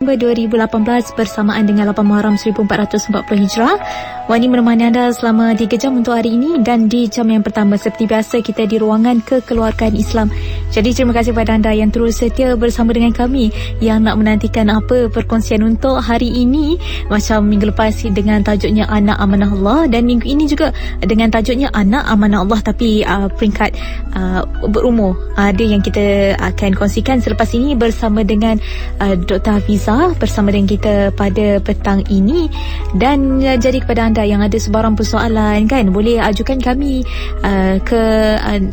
Disember 2018 bersamaan dengan 8 Muharram 1440 Hijrah. Wani menemani anda selama 3 jam untuk hari ini, dan di jam yang pertama seperti biasa kita di ruangan kekeluargaan Islam. Jadi terima kasih kepada anda yang terus setia bersama dengan kami, yang nak menantikan apa perkongsian untuk hari ini. Macam minggu lepas dengan tajuknya Anak Amanah Allah, dan minggu ini juga dengan tajuknya Anak Amanah Allah tapi peringkat berumur. Ada yang kita akan kongsikan selepas ini bersama dengan Dr. Hafizah bersama dengan kita pada petang ini. Dan jadi kepada anda yang ada sebarang persoalan kan, boleh ajukan kami ke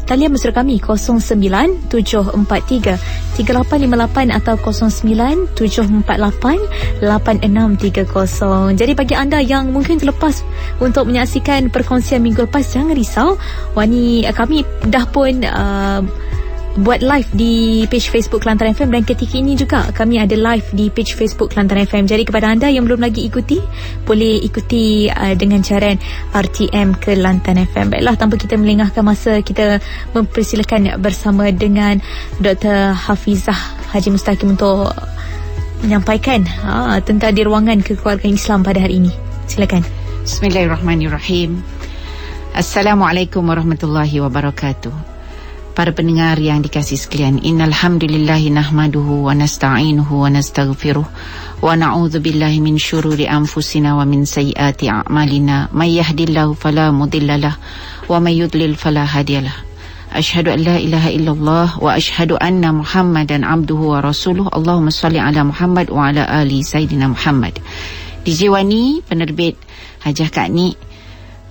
talian mesra kami 097433858 atau 0974888630. Jadi bagi anda yang mungkin terlepas untuk menyaksikan perkongsian minggu lepas, jangan risau. Wani kami dah pun buat live di page Facebook Kelantan FM, dan ketika ini juga kami ada live di page Facebook Kelantan FM. Jadi kepada anda yang belum lagi ikuti, boleh ikuti dengan carian RTM Kelantan FM. Baiklah, tanpa kita melengahkan masa, kita mempersilakan bersama dengan Dr. Hafizah Haji Mustaqim untuk menyampaikan tentang di ruangan kekeluargaan Islam pada hari ini. Silakan. Bismillahirrahmanirrahim. Assalamualaikum warahmatullahi wabarakatuh. Para pendengar yang dikasihi sekalian, innal hamdulillahi nahmaduhu wa nasta'inuhu wa nastaghfiruh wa na'udzu billahi min syururi anfusina wa min sayyiati a'malina may yahdihillahu fala mudhillalah wa may yudlil fala hadiyalah. Asyhadu an la ilaha illallah wa asyhadu anna Muhammadan abduhu wa rasuluh. Allahumma shalli ala Muhammad wa ala ali sayyidina Muhammad. DJ Wani, penerbit Hajah Kak Nik,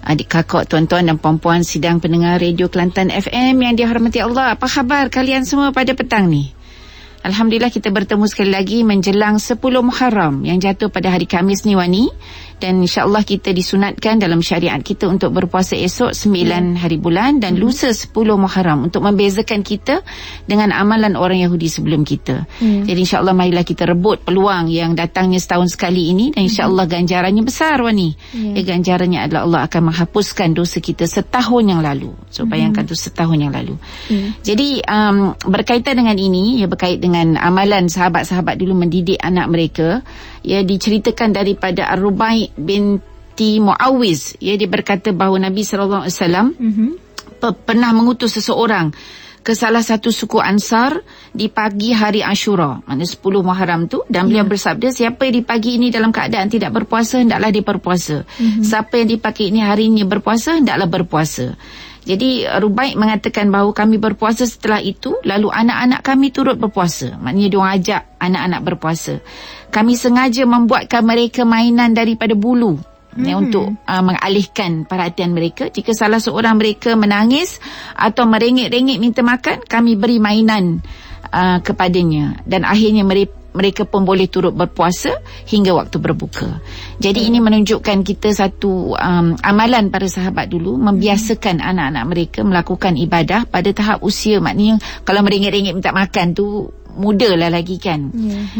adik kakak, tuan-tuan dan puan-puan sidang pendengar Radio Kelantan FM yang dihormati Allah, apa khabar kalian semua pada petang ni? Alhamdulillah kita bertemu sekali lagi menjelang 10 Muharram yang jatuh pada hari Khamis ni Wani, dan insya-Allah kita disunatkan dalam syariat kita untuk berpuasa esok 9 hari bulan dan lusa 10 Muharram untuk membezakan kita dengan amalan orang Yahudi sebelum kita. Jadi insya-Allah marilah kita rebut peluang yang datangnya setahun sekali ini, dan insya-Allah ganjarannya besar Wani. Ganjarannya adalah Allah akan menghapuskan dosa kita setahun yang lalu. So bayangkan tu, setahun yang lalu. Jadi berkaitan dengan ini, ya, berkait dengan amalan sahabat-sahabat dulu mendidik anak mereka, ya, diceritakan daripada Ar-Rubai binti Muawiz, ya, dia berkata bahawa Nabi SAW pernah mengutus seseorang ke salah satu suku Ansar di pagi hari Ashura, maknanya 10 Muharram tu, dan beliau bersabda, siapa yang di pagi ini dalam keadaan tidak berpuasa, hendaklah dia berpuasa. Siapa yang di pagi ini hari ini berpuasa, hendaklah berpuasa. Jadi Rubai mengatakan bahawa kami berpuasa setelah itu, lalu anak-anak kami turut berpuasa. Maknanya diorang ajak anak-anak berpuasa. Kami sengaja membuatkan mereka mainan daripada bulu, untuk mengalihkan perhatian mereka. Jika salah seorang mereka menangis atau merengek-rengek minta makan, kami beri mainan kepadanya, dan akhirnya mereka pun boleh turut berpuasa hingga waktu berbuka. Jadi ini menunjukkan kita satu amalan para sahabat dulu, membiasakan anak-anak mereka melakukan ibadah pada tahap usia, maknanya kalau merengek-rengek minta makan tu muda lah lagi kan.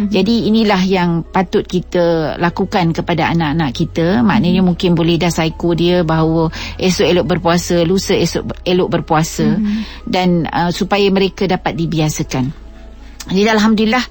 Jadi inilah yang patut kita lakukan kepada anak-anak kita. Maknanya mungkin boleh dah psycho dia bahawa esok elok berpuasa, lusa esok elok berpuasa, dan supaya mereka dapat dibiasakan. Jadi Alhamdulillah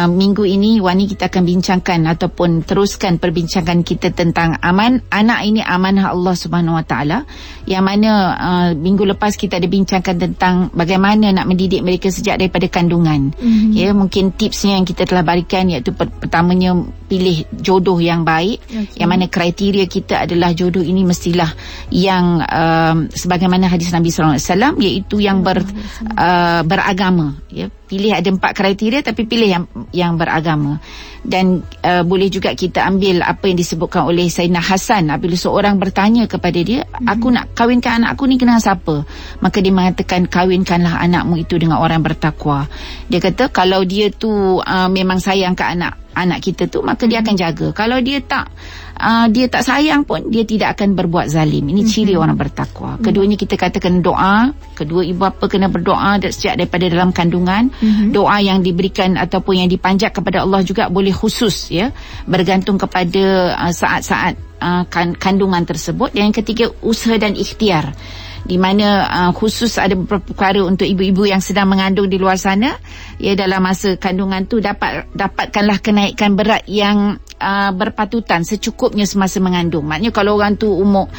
minggu ini Wani kita akan bincangkan ataupun teruskan perbincangan kita tentang anak ini amanah Allah Subhanahu Wa Taala, yang mana minggu lepas kita ada bincangkan tentang bagaimana nak mendidik mereka sejak daripada kandungan. Ya, mungkin tipsnya yang kita telah berikan, iaitu pertamanya pilih jodoh yang baik, yang mana kriteria kita adalah jodoh ini mestilah yang sebagaimana hadis Nabi sallallahu alaihi wasallam, iaitu yang beragama, ya. Pilih ada 4 kriteria, tapi pilih yang beragama. Dan boleh juga kita ambil apa yang disebutkan oleh Sayyidina Hasan apabila seorang bertanya kepada dia, aku nak kahwinkan anak aku ni dengan siapa? Maka dia mengatakan, kahwinkanlah anakmu itu dengan orang bertakwa. Dia kata kalau dia tu memang sayang ke anak kita tu, maka dia akan jaga. Kalau dia tak sayang pun, dia tidak akan berbuat zalim. Ini ciri orang bertakwa. Keduanya kita katakan doa. Kedua ibu bapa kena berdoa sejak daripada dalam kandungan. Doa yang diberikan ataupun yang dipanjat kepada Allah juga boleh khusus, ya, bergantung kepada saat-saat kandungan tersebut. Yang ketiga, usaha dan ikhtiar. di mana khusus ada beberapa perkara untuk ibu-ibu yang sedang mengandung di luar sana, ya, dalam masa kandungan tu dapatkanlah kenaikan berat yang berpatutan secukupnya semasa mengandung. Maknanya kalau orang tu umur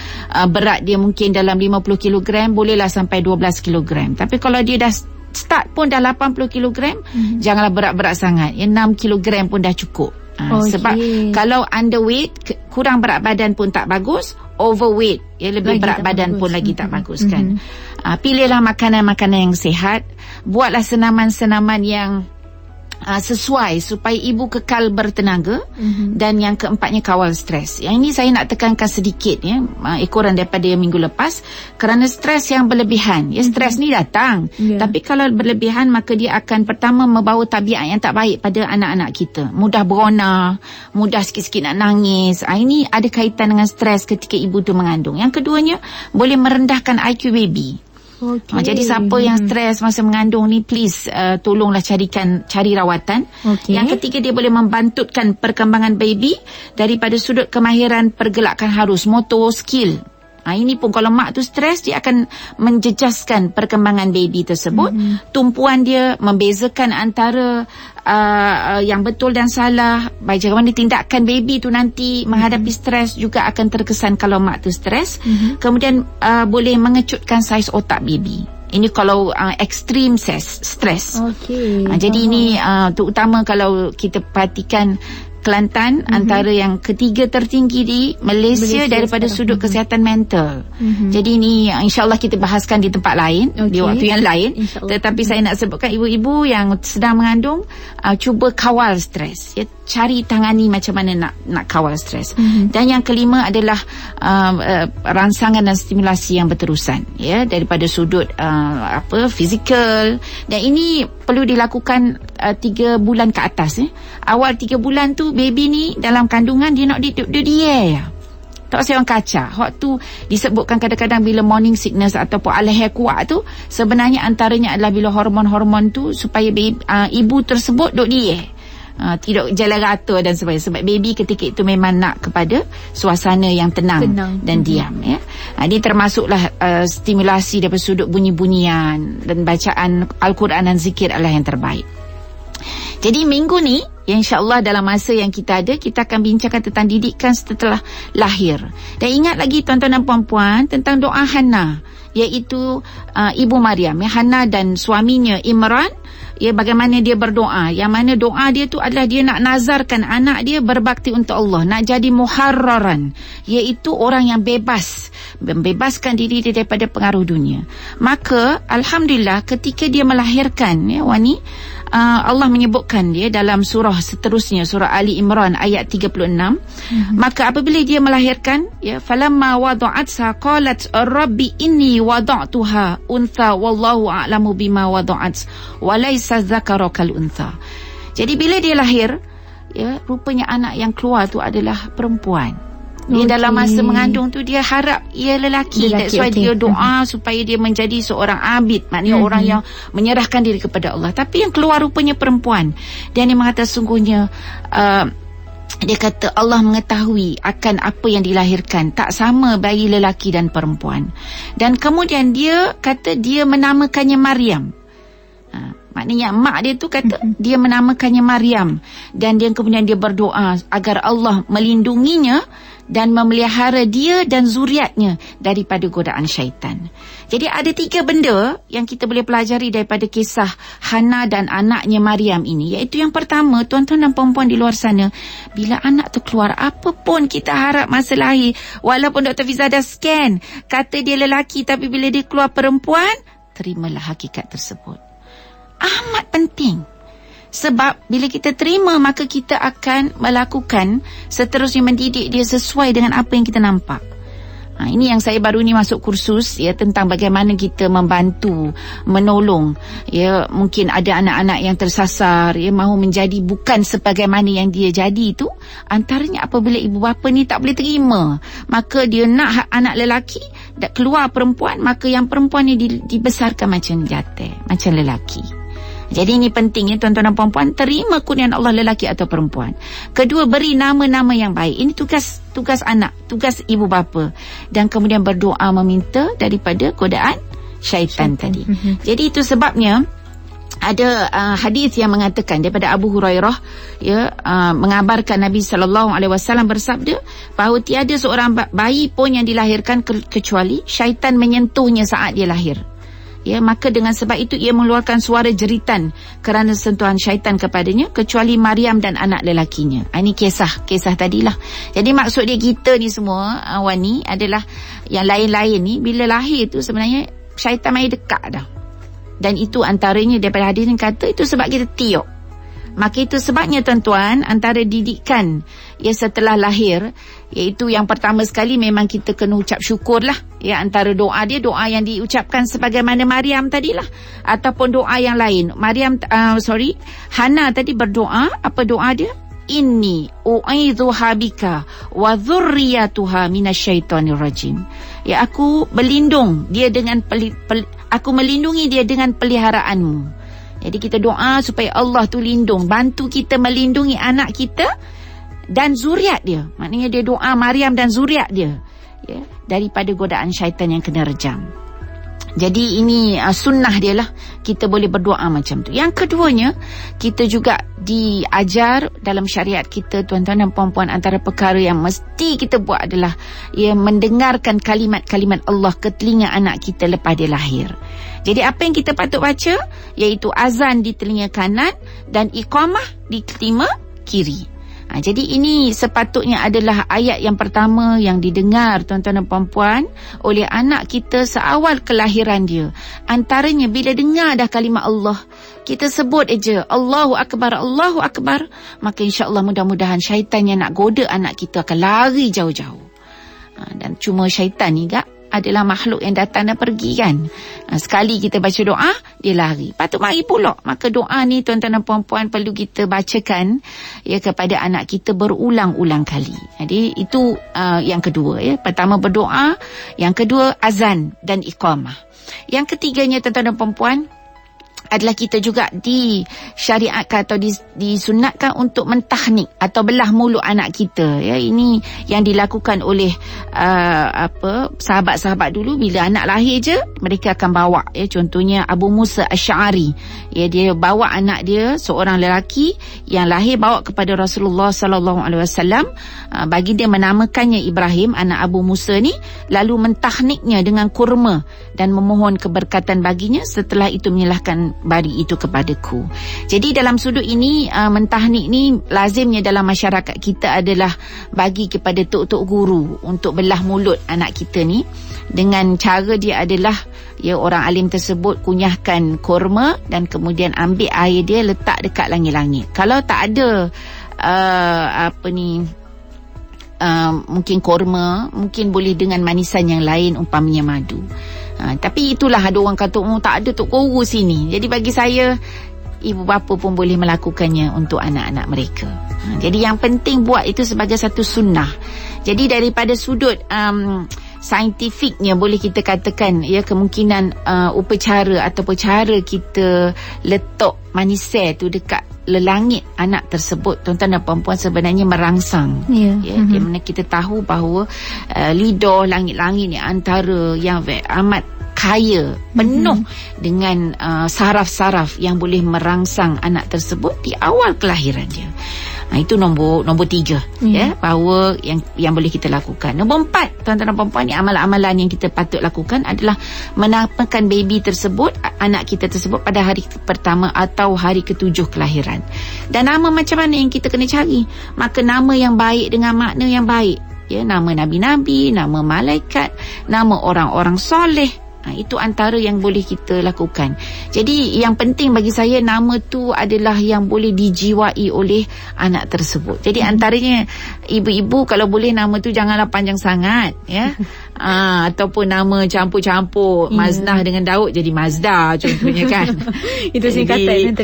berat dia mungkin dalam 50 kg, bolehlah sampai 12 kg. Tapi kalau dia dah start pun dah 80 kg, janganlah berat-berat sangat. 6 kg pun dah cukup. Sebab kalau underweight, kurang berat badan pun tak bagus, overweight, ya, lebih berat badan pun lagi tak bagus kan. Pilihlah makanan-makanan yang sihat, buatlah senaman-senaman yang sesuai supaya ibu kekal bertenaga, dan yang keempatnya kawal stres. Yang ini saya nak tekankan sedikit, ya, ekoran daripada minggu lepas, kerana stres yang berlebihan, ya, stres ni datang, tapi kalau berlebihan maka dia akan pertama membawa tabiat yang tak baik pada anak-anak kita, mudah berona, mudah sikit-sikit nak nangis. Ini ada kaitan dengan stres ketika ibu tu mengandung. Yang keduanya, boleh merendahkan IQ baby. Jadi siapa yang stres masa mengandung ni, please tolonglah cari rawatan. Yang ketiga, dia boleh membantutkan perkembangan baby daripada sudut kemahiran pergerakan halus, motor skill. Ini pun kalau mak tu stres, dia akan menjejaskan perkembangan baby tersebut. Tumpuan dia, membezakan antara yang betul dan salah, bagaimana tindakan baby tu nanti menghadapi stres juga akan terkesan kalau mak tu stres. Kemudian boleh mengecutkan saiz otak baby. Ini kalau extreme stres. Jadi ini terutama kalau kita perhatikan Kelantan antara yang ketiga tertinggi di Malaysia daripada sudut kesihatan mental. Jadi ini insyaAllah kita bahaskan di tempat lain, di waktu yang lain. Tetapi saya nak sebutkan ibu-ibu yang sedang mengandung, cuba kawal stres, ya, cari tangani macam mana nak kawal stres. Dan yang kelima adalah rangsangan dan stimulasi yang berterusan, ya, daripada sudut fizikal. Dan ini perlu dilakukan 3 bulan ke atas, ya. Awal 3 bulan tu baby ni dalam kandungan dia nak dia tak usah orang kacau. Waktu disebutkan kadang-kadang bila morning sickness ataupun alih kuat tu, sebenarnya antaranya adalah bila hormon-hormon tu supaya ibu tersebut duk dia tidak jalan rata dan sebagainya. Sebab baby ketika itu memang nak kepada suasana yang tenang. Dan diam, ya. Ini termasuklah stimulasi daripada sudut bunyi-bunyian dan bacaan Al-Quran dan zikir adalah yang terbaik. Jadi minggu ni, ya, insyaAllah dalam masa yang kita ada, kita akan bincangkan tentang didikan setelah lahir. Dan ingat lagi tuan-tuan dan puan-puan tentang doa Hannah, iaitu Ibu Maryam, ya, Hannah dan suaminya Imran, ya, bagaimana dia berdoa, yang mana doa dia tu adalah dia nak nazarkan anak dia berbakti untuk Allah, nak jadi muharraran, iaitu orang yang bebas, membebaskan diri dia daripada pengaruh dunia. Maka alhamdulillah ketika dia melahirkan, ya, wani, Allah menyebutkan dia dalam surah seterusnya, surah Ali Imran ayat 36. Maka apabila dia melahirkan, ya, falamma wada'atha qalat rabbi inni wada'tuha untha wallahu a'lamu bima wada'at wa laysa dzakaru kal untha. Jadi bila dia lahir, ya, rupanya anak yang keluar tu adalah perempuan. Dia dalam masa mengandung tu dia harap ia lelaki. That's why dia doa supaya dia menjadi seorang abid, maknanya orang yang menyerahkan diri kepada Allah. Tapi yang keluar rupanya perempuan. Dan dia mengatakan sungguhnya dia kata Allah mengetahui akan apa yang dilahirkan, tak sama bayi lelaki dan perempuan. Dan kemudian dia kata dia menamakannya Maryam. Maknanya mak dia tu kata dia menamakannya Maryam. Dan dia kemudian dia berdoa agar Allah melindunginya dan memelihara dia dan zuriatnya daripada godaan syaitan. Jadi ada 3 benda yang kita boleh pelajari daripada kisah Hannah dan anaknya Maryam ini. Iaitu yang pertama, tuan-tuan dan perempuan di luar sana, bila anak tu keluar, apa pun kita harap masa lahir, walaupun Dr. Fiza dah scan kata dia lelaki, tapi bila dia keluar perempuan, terimalah hakikat tersebut. Amat penting. Sebab bila kita terima, maka kita akan melakukan seterusnya, mendidik dia sesuai dengan apa yang kita nampak. Ini yang saya baru ni masuk kursus, ya, tentang bagaimana kita membantu, menolong, ya, mungkin ada anak-anak yang tersasar, ya, mahu menjadi bukan sebagaimana yang dia jadi itu. Antaranya apabila ibu bapa ni tak boleh terima, maka dia nak anak lelaki dan keluar perempuan, maka yang perempuan ni dibesarkan macam jatah, macam lelaki. Jadi ini penting ya tuan-tuan dan puan-puan, terima kurniaan Allah lelaki atau perempuan. Kedua, beri nama-nama yang baik. Ini tugas anak, tugas ibu bapa. Dan kemudian berdoa meminta daripada godaan syaitan tadi. Jadi itu sebabnya ada hadis yang mengatakan daripada Abu Hurairah mengabarkan Nabi SAW bersabda bahawa tiada seorang bayi pun yang dilahirkan kecuali syaitan menyentuhnya saat dia lahir. Ya, maka dengan sebab itu ia mengeluarkan suara jeritan kerana sentuhan syaitan kepadanya, kecuali Maryam dan anak lelakinya. Ini kisah tadilah. Jadi maksud dia kita ni semua Wani adalah yang lain-lain ni bila lahir tu sebenarnya syaitan main dekat dah. Dan itu antaranya daripada hadis yang kata itu sebab kita tiup. Maka itu sebabnya tuan-tuan, antara didikan setelah lahir, iaitu yang pertama sekali memang kita kena ucap syukur lah. Ya, antara doa dia, doa yang diucapkan sebagaimana Maryam tadilah, ataupun doa yang lain. Hana tadi berdoa, apa doa dia? Inni u'idzuha bika wa dzurriyyatuha minasyaitonir rajim. Ya, aku melindungi dia dengan peliharaanmu. Jadi kita doa supaya Allah tu lindung, bantu kita melindungi anak kita dan zuriat dia. Maknanya dia doa Maryam dan zuriat dia daripada godaan syaitan yang kena rejam. Jadi ini sunnah dia lah, kita boleh berdoa macam tu. Yang keduanya, kita juga diajar dalam syariat kita tuan-tuan dan puan-puan, antara perkara yang mesti kita buat adalah mendengarkan kalimat-kalimat Allah ke telinga anak kita lepas dia lahir. Jadi apa yang kita patut baca, iaitu azan di telinga kanan dan iqamah di telinga kiri. Jadi ini sepatutnya adalah ayat yang pertama yang didengar tuan-tuan dan puan-puan oleh anak kita seawal kelahiran dia. Antaranya bila dengar dah kalimat Allah, kita sebut aja Allahu Akbar, Allahu Akbar, maka insya-Allah mudah-mudahan syaitan yang nak goda anak kita akan lari jauh-jauh. Dan cuma syaitan ni adalah makhluk yang datang dan pergi kan. Sekali kita baca doa, dia lari. Patut mari pula. Maka doa ni tuan-tuan dan puan-puan perlu kita bacakan kepada anak kita berulang-ulang kali. Jadi itu yang kedua Pertama berdoa, yang kedua azan dan iqamah. Yang ketiganya tuan-tuan dan puan-puan adalah kita juga disyariatkan atau disunatkan untuk mentahnik atau belah mulut anak kita. Ini yang dilakukan oleh sahabat-sahabat dulu. Bila anak lahir je, mereka akan bawa. Contohnya Abu Musa Asy'ari. Dia bawa anak dia, seorang lelaki yang lahir, bawa kepada Rasulullah SAW. Bagi dia menamakannya Ibrahim, anak Abu Musa ni, lalu mentahniknya dengan kurma dan memohon keberkatan baginya. Setelah itu menyerahkan bari itu kepadaku. Jadi dalam sudut ini, mentahnik ni lazimnya dalam masyarakat kita adalah bagi kepada tok-tok guru untuk belah mulut anak kita ni. Dengan cara dia adalah orang alim tersebut kunyahkan kurma dan kemudian ambil air dia letak dekat langit-langit. Kalau tak ada mungkin kurma, mungkin boleh dengan manisan yang lain, umpamanya madu. Tapi itulah, ada orang kata tak ada tok guru sini. Jadi bagi saya, ibu bapa pun boleh melakukannya untuk anak-anak mereka. Jadi yang penting buat itu sebagai satu sunnah. Jadi daripada sudut saintifiknya boleh kita katakan kemungkinan upacara atau cara kita letak manisel tu dekat lelangit anak tersebut, tuan-tuan dan puan-puan, sebenarnya merangsang. Di mana kita tahu bahawa lidah langit-langit ni antara yang amat kaya, penuh dengan saraf-saraf yang boleh merangsang anak tersebut di awal kelahiran dia. Itu nombor 3 bahawa yang boleh kita lakukan. Nombor 4, tuan-tuan dan puan-puan, ni amalan-amalan yang kita patut lakukan adalah menamakan baby tersebut, anak kita tersebut, pada hari pertama atau hari ke-7 kelahiran. Dan nama macam mana yang kita kena cari? Maka nama yang baik dengan makna yang baik. Nama nabi-nabi, nama malaikat, nama orang-orang soleh. Itu antara yang boleh kita lakukan. Jadi yang penting bagi saya, nama tu adalah yang boleh dijiwai oleh anak tersebut. Jadi antaranya ibu-ibu kalau boleh nama tu janganlah panjang sangat ataupun nama campur-campur Maznah dengan Daud jadi Mazda contohnya kan. Itu singkatan.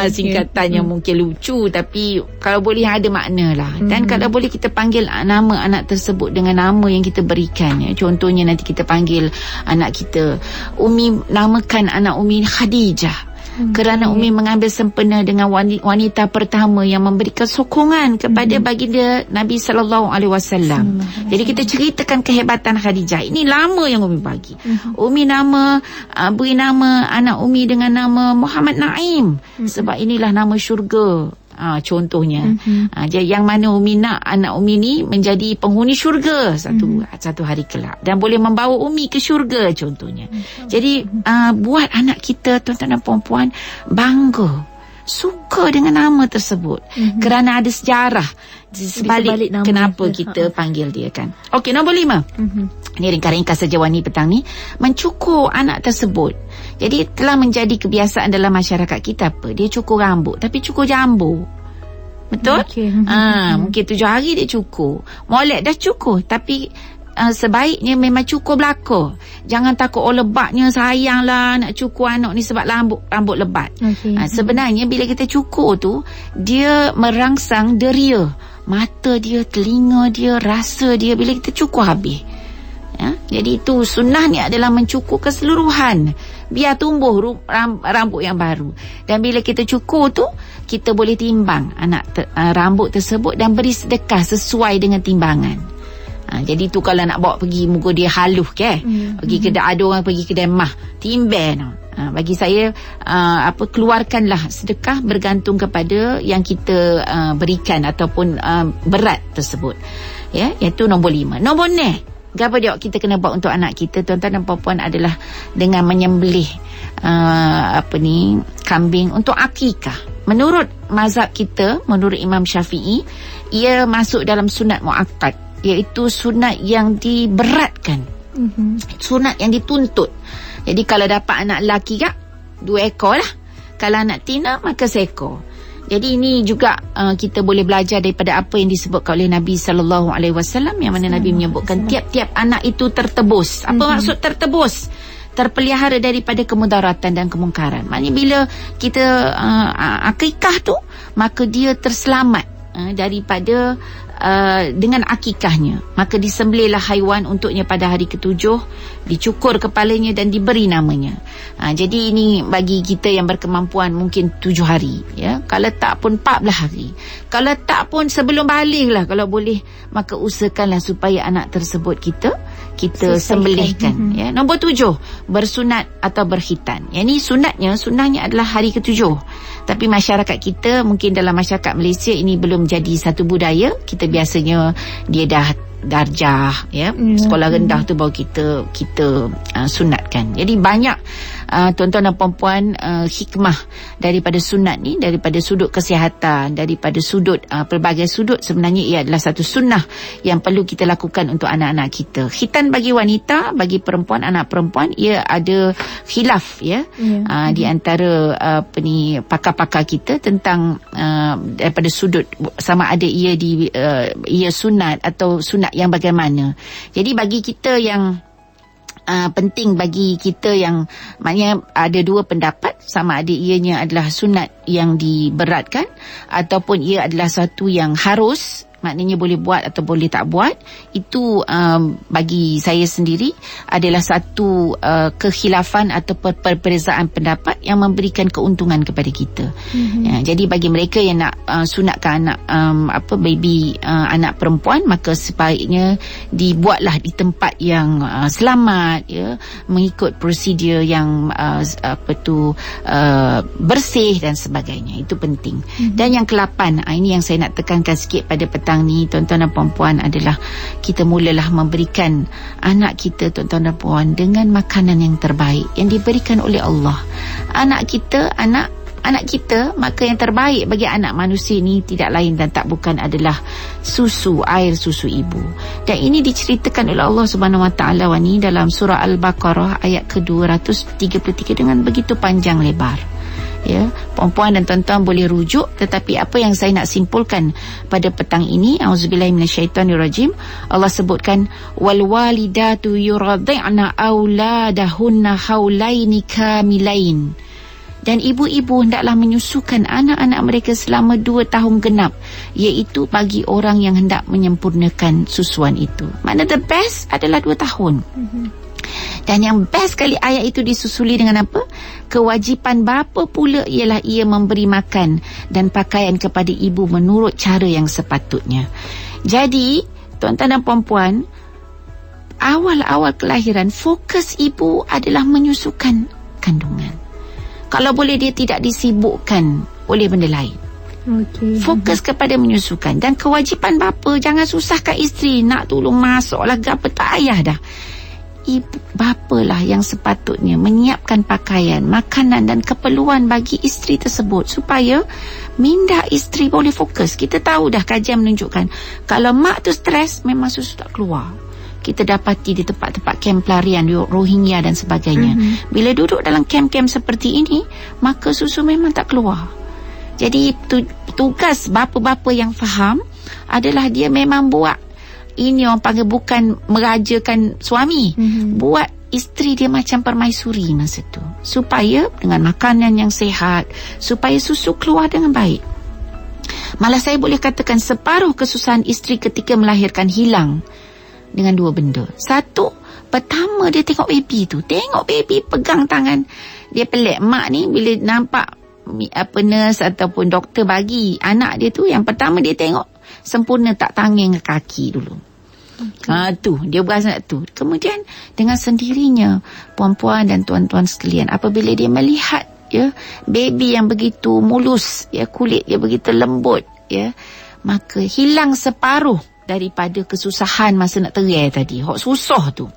Singkatan yang mungkin lucu, tapi kalau boleh ada makna lah. Dan kalau boleh kita panggil nama anak tersebut dengan nama yang kita berikan. Contohnya nanti kita panggil anak kita Umi, namakan anak Umi Khadijah. Kerana Umi mengambil sempena dengan wanita pertama yang memberikan sokongan kepada baginda Nabi SAW. Jadi kita ceritakan kehebatan Khadijah. Ini lama yang Umi bagi. Umi beri nama anak Umi dengan nama Muhammad Naim. Sebab inilah nama syurga. Contohnya yang mana Umi nak anak Umi ni menjadi penghuni syurga satu hari kelak dan boleh membawa Umi ke syurga contohnya. Jadi buat anak kita, tuan-tuan dan puan-puan, bangga, suka dengan nama tersebut kerana ada sejarah di sebalik kenapa kita panggil dia kan. Okey, nombor 5. Ini ringkas-ringkas saja Wani petang ni. Mencukur anak tersebut. Jadi telah menjadi kebiasaan dalam masyarakat kita apa? Dia cukur rambut tapi cukur jambu. Betul? Mungkin 7 hari dia cukur. Molek dah cukur tapi sebaiknya memang cukur belakang. Jangan takut lebatnya, sayanglah nak cukur anak ni sebab rambut lebat. Sebenarnya bila kita cukur tu, dia merangsang deria mata dia, telinga dia, rasa dia bila kita cukur habis. Jadi itu sunnah ni adalah mencukur keseluruhan biar tumbuh rambut yang baru. Dan bila kita cukur tu, kita boleh timbang rambut tersebut dan beri sedekah sesuai dengan timbangan. Jadi tu kalau nak bawa pergi muka dia halus pergi kedai, ada orang pergi kedai mah timbang. Bagi saya keluarkanlah sedekah bergantung kepada yang kita berikan ataupun berat tersebut. Iaitu nombor 5. Nombor 6, apa dia kita kena buat untuk anak kita, tuan-tuan dan puan-puan, adalah dengan menyembelih kambing untuk akikah. Menurut mazhab kita, menurut Imam Syafi'i, ia masuk dalam sunat muakkad, iaitu sunat yang diberatkan, sunat yang dituntut. Jadi kalau dapat anak lelaki 2 ekor lah, kalau anak tina maka seekor. Jadi ini juga kita boleh belajar daripada apa yang disebutkan oleh Nabi SAW, yang mana Nabi menyebutkan tiap-tiap anak itu tertebus. Apa maksud tertebus? Terpelihara daripada kemudaratan dan kemungkaran. Maknanya bila kita akikah tu, maka dia terselamat daripada dengan akikahnya. Maka disembelihlah haiwan untuknya pada hari ke-7, dicukur kepalanya dan diberi namanya. Jadi ini bagi kita yang berkemampuan mungkin 7 hari, kalau tak pun 14 hari, kalau tak pun sebelum balik lah kalau boleh, maka usahakanlah supaya anak tersebut kita sembelihkan. Nombor 7, bersunat atau berkhitan. Yang ni sunnahnya adalah hari ke-7. Tapi masyarakat kita, mungkin dalam masyarakat Malaysia ini belum jadi satu budaya. Kita biasanya dia dah darjah, sekolah rendah tu baru kita sunatkan. Jadi banyak tuan-tuan dan puan-puan hikmah daripada sunat ni, daripada sudut kesihatan, daripada sudut pelbagai sudut. Sebenarnya ia adalah satu sunnah yang perlu kita lakukan untuk anak-anak kita. Khitan bagi wanita, bagi perempuan, anak perempuan, ia ada khilaf di antara pakar-pakar kita tentang daripada sudut sama ada ia sunat atau sunat yang bagaimana. Jadi bagi kita yang penting, bagi kita yang maknanya ada 2 pendapat, sama ada ianya adalah sunat yang diberatkan ataupun ia adalah satu yang harus, maknanya boleh buat atau boleh tak buat. Itu bagi saya sendiri adalah satu kekhilafan atau perbezaan pendapat yang memberikan keuntungan kepada kita. Jadi bagi mereka yang nak sunatkan anak anak perempuan, maka sebaiknya dibuatlah di tempat yang selamat, mengikut prosedur yang bersih dan sebagainya. Itu penting. Dan yang ke-8, ini yang saya nak tekankan sikit pada petang ni, tuan-tuan dan puan-puan, adalah kita mulalah memberikan anak kita, tuan-tuan dan puan, dengan makanan yang terbaik yang diberikan oleh Allah. Anak kita, maka yang terbaik bagi anak manusia ni tidak lain dan tak bukan adalah air susu ibu. Dan ini diceritakan oleh Allah Subhanahu Wa Taala dalam surah Al-Baqarah ayat ke-233 dengan begitu panjang lebar. Puan-puan dan tuan-tuan boleh rujuk, tetapi apa yang saya nak simpulkan pada petang ini, auzubillahi minasyaitonirrajim, Allah sebutkan wal walidatu yuradhi'na auladahunna haulaini kamilain. Dan ibu-ibu hendaklah menyusukan anak-anak mereka selama 2 tahun genap, iaitu bagi orang yang hendak menyempurnakan susuan itu. Makna the best adalah 2 tahun. Dan yang best sekali ayat itu disusuli dengan apa? Kewajipan bapa pula ialah ia memberi makan dan pakaian kepada ibu menurut cara yang sepatutnya. Jadi, tuan-tuan dan puan-puan, awal-awal kelahiran, fokus ibu adalah menyusukan kandungan. Kalau boleh dia tidak disibukkan oleh benda lain. Fokus kepada menyusukan. Dan kewajipan bapa, jangan susahkan isteri nak tolong masak lah, apa tak payah dah. Bapa lah yang sepatutnya menyiapkan pakaian, makanan dan keperluan bagi isteri tersebut supaya minda isteri boleh fokus. Kita tahu dah, kajian menunjukkan kalau mak tu stres, memang susu tak keluar. Kita dapati di tempat-tempat kem pelarian Rohingya dan sebagainya. Bila duduk dalam kem-kem seperti ini, maka susu memang tak keluar. Jadi tugas bapa-bapa yang faham adalah dia memang buat, ini orang panggil bukan merajakan suami, buat isteri dia macam permaisuri masa tu, supaya dengan makanan yang sihat, supaya susu keluar dengan baik. Malah saya boleh katakan separuh kesusahan isteri ketika melahirkan hilang dengan dua benda. Satu, pertama dia tengok baby tu, tengok baby pegang tangan. Dia pelik, mak ni bila nampak nurse ataupun doktor bagi anak dia tu, yang pertama dia tengok sempurna tak tangan ke kaki dulu. Tu dia berasa tu. Kemudian dengan sendirinya, puan-puan dan tuan-tuan sekalian, apabila dia melihat baby yang begitu mulus, kulit dia begitu lembut, maka hilang separuh daripada kesusahan masa nak terai tadi, hok susah tu.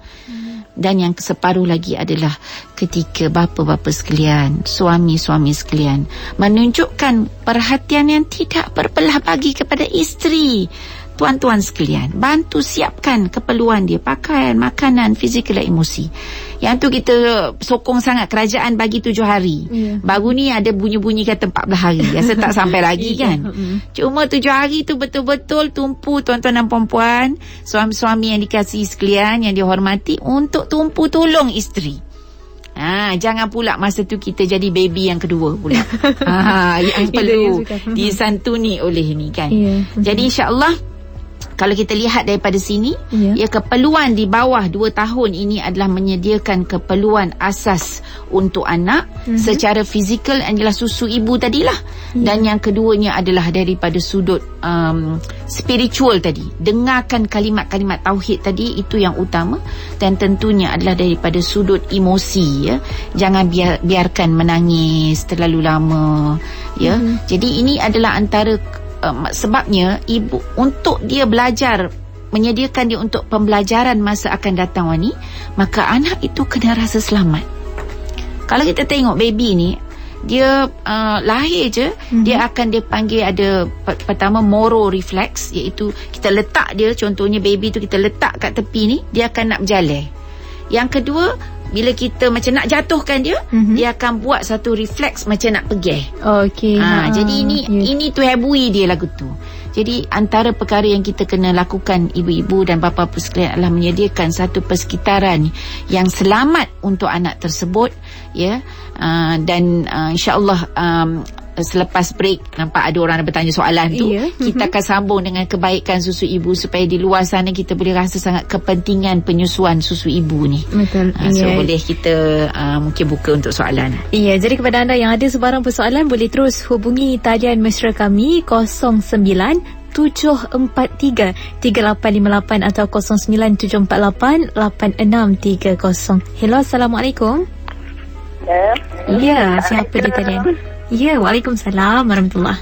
Dan yang separuh lagi adalah ketika bapa-bapa sekalian, suami-suami sekalian menunjukkan perhatian yang tidak berbelah bagi kepada isteri. Tuan-tuan sekalian, bantu siapkan keperluan dia, pakaian, makanan, fizikal dan emosi. Yang tu kita sokong sangat kerajaan bagi 7 hari. Baru ni ada bunyi-bunyi kata 14 hari. Rasa tak sampai lagi kan. Cuma 7 hari tu betul-betul tumpu tuan-tuan dan puan-puan, suami-suami yang dikasihi sekalian, yang dihormati, untuk tumpu tolong isteri. Jangan pula masa tu kita jadi baby yang kedua pula. Yang perlu disantuni oleh ni kan. Jadi insya-Allah, kalau kita lihat daripada sini, keperluan di bawah 2 tahun ini adalah menyediakan keperluan asas untuk anak. Secara fizikal adalah susu ibu tadilah. Dan yang keduanya adalah daripada sudut spiritual tadi. Dengarkan kalimat-kalimat tauhid tadi, itu yang utama. Dan tentunya adalah daripada sudut emosi. Jangan biarkan menangis terlalu lama. Jadi ini adalah antara sebabnya ibu, untuk dia belajar, menyediakan dia untuk pembelajaran masa akan datang ni, maka anak itu kena rasa selamat. Kalau kita tengok baby ni, dia lahir je, dia akan dipanggil ada pertama moro reflex, iaitu kita letak dia, contohnya baby tu kita letak kat tepi ni, dia akan nak berjalan. Yang kedua, bila kita macam nak jatuhkan dia, dia akan buat satu refleks macam nak pergi. Jadi ini tu hebui dia lagu tu. Jadi antara perkara yang kita kena lakukan, ibu-ibu dan bapa-bapa sekalian, adalah menyediakan satu persekitaran yang selamat untuk anak tersebut, dan insya-Allah selepas break nampak ada orang yang bertanya soalan tu, kita akan sambung dengan kebaikan susu ibu, supaya di luar sana kita boleh rasa sangat kepentingan penyusuan susu ibu ni. Betul. So boleh kita mungkin buka untuk soalan. Jadi kepada anda yang ada sebarang persoalan, boleh terus hubungi talian mesra kami 09 743 3858 atau 09 748 8630. Hello, Assalamualaikum. Siapa di talian? Waalaikumsalam warahmatullahi.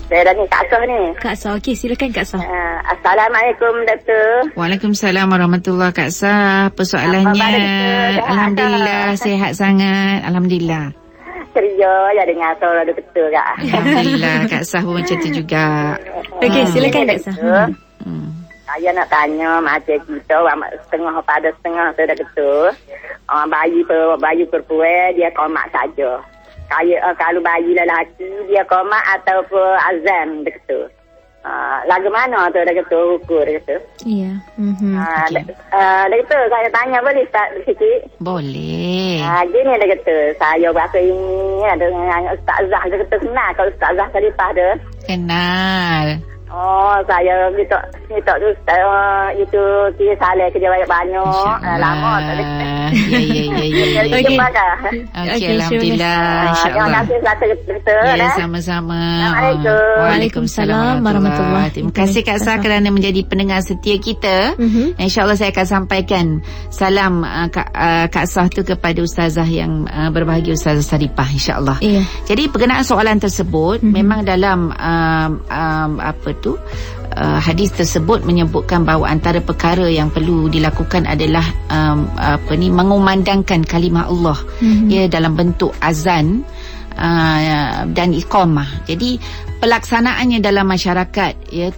Saya ni Kak Soh ni. Kak Soh, okey, silakan Kak Soh. Assalamualaikum Datuk. Waalaikumsalam warahmatullahi. Kak Soh, persoalannya? Alhamdulillah, sihat sangat. Alhamdulillah. Ceria ya dengar suara doktor Kak. Alhamdulillah, Kak Soh pun macam tu juga. Okey, silakan Kak Soh. Saya nak tanya macam kita setengah pada setengah tu doktor. Bayi perempuan dia komak saja. Kalau bayi lelaki dia komak ataupun azam doktor. Lagu mana tu doktor ukur doktor? Doktor saya tanya boleh tak sikit? Boleh. Gini doktor, saya rasa ini ada dengan Ustazah doktor, kenal kalau Ustazah tadi pada? Kenal. saya minta tu itu dia salah kerja banyak lama tak ada. Ya. Okey. Okey, alhamdulillah, insya-Allah. Terima kasih Satu Doktor. Ya, sama-sama. Assalamualaikum. Waalaikumsalam warahmatullahi. Terima kasih Kak Sah kerana menjadi pendengar setia kita. InsyaAllah saya akan sampaikan salam Kak Sah tu kepada ustazah yang berbahagia, Ustazah Saripah, insyaAllah. Ya. Jadi berkenaan soalan tersebut, memang dalam hadis tersebut menyebutkan bahawa antara perkara yang perlu dilakukan adalah mengumandangkan kalimah Allah ya dalam bentuk azan dan iqamah. Jadi pelaksanaannya dalam masyarakat ya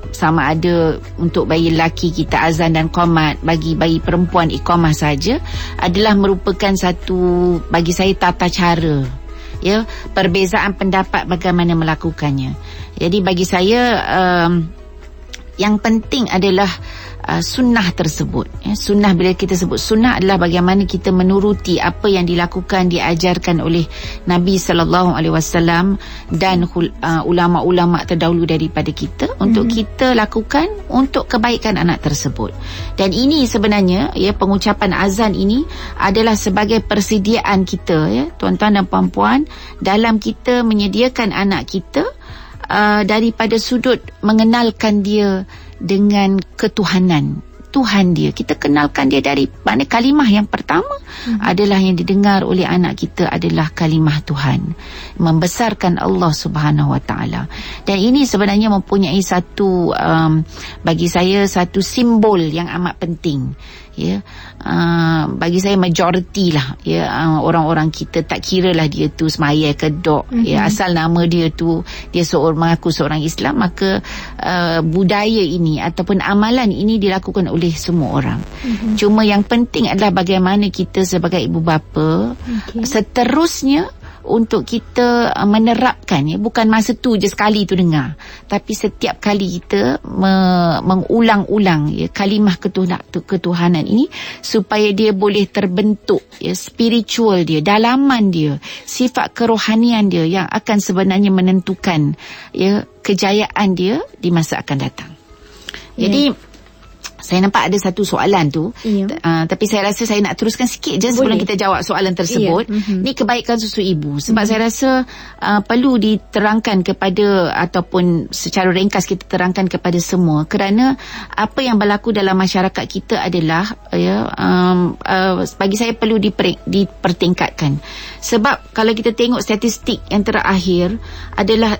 sama ada untuk bayi lelaki kita azan dan qomat, bagi bayi perempuan iqamah saja adalah merupakan satu, bagi saya, tata cara ya, perbezaan pendapat bagaimana melakukannya. Jadi bagi saya yang penting adalah sunnah tersebut ya. Sunnah, bila kita sebut sunnah, adalah bagaimana kita menuruti apa yang dilakukan, diajarkan oleh Nabi SAW dan ulama-ulama terdahulu daripada kita untuk kita lakukan untuk kebaikan anak tersebut. Dan ini sebenarnya ya, pengucapan azan ini adalah sebagai persediaan kita ya, tuan-tuan dan puan-puan, dalam kita menyediakan anak kita daripada sudut mengenalkan dia dengan ketuhanan Tuhan dia. Kita kenalkan dia dari mana kalimah yang pertama adalah yang didengar oleh anak kita adalah kalimah Tuhan, membesarkan Allah Subhanahu Wa Taala. Dan ini sebenarnya mempunyai satu bagi saya satu simbol yang amat penting ya. Bagi saya majoriti lah ya, orang-orang kita, tak kira lah dia tu semaya ke dok ya, asal nama dia tu dia mengaku seorang Islam, maka budaya ini ataupun amalan ini dilakukan oleh semua orang. Cuma yang penting adalah bagaimana kita sebagai ibu bapa seterusnya untuk kita menerapkan ya, bukan masa tu je sekali tu dengar, tapi setiap kali kita mengulang-ulang ya kalimah ketuhanan ini, supaya dia boleh terbentuk ya, spiritual dia, dalaman dia, sifat kerohanian dia yang akan sebenarnya menentukan ya kejayaan dia di masa akan datang. Jadi saya nampak ada satu soalan tu, tapi saya rasa saya nak teruskan sikit je sebelum kita jawab soalan tersebut. Ni kebaikan susu ibu. Sebab saya rasa perlu diterangkan kepada, ataupun secara ringkas kita terangkan kepada semua, kerana apa yang berlaku dalam masyarakat kita adalah bagi saya perlu dipertingkatkan. Sebab kalau kita tengok statistik yang terakhir adalah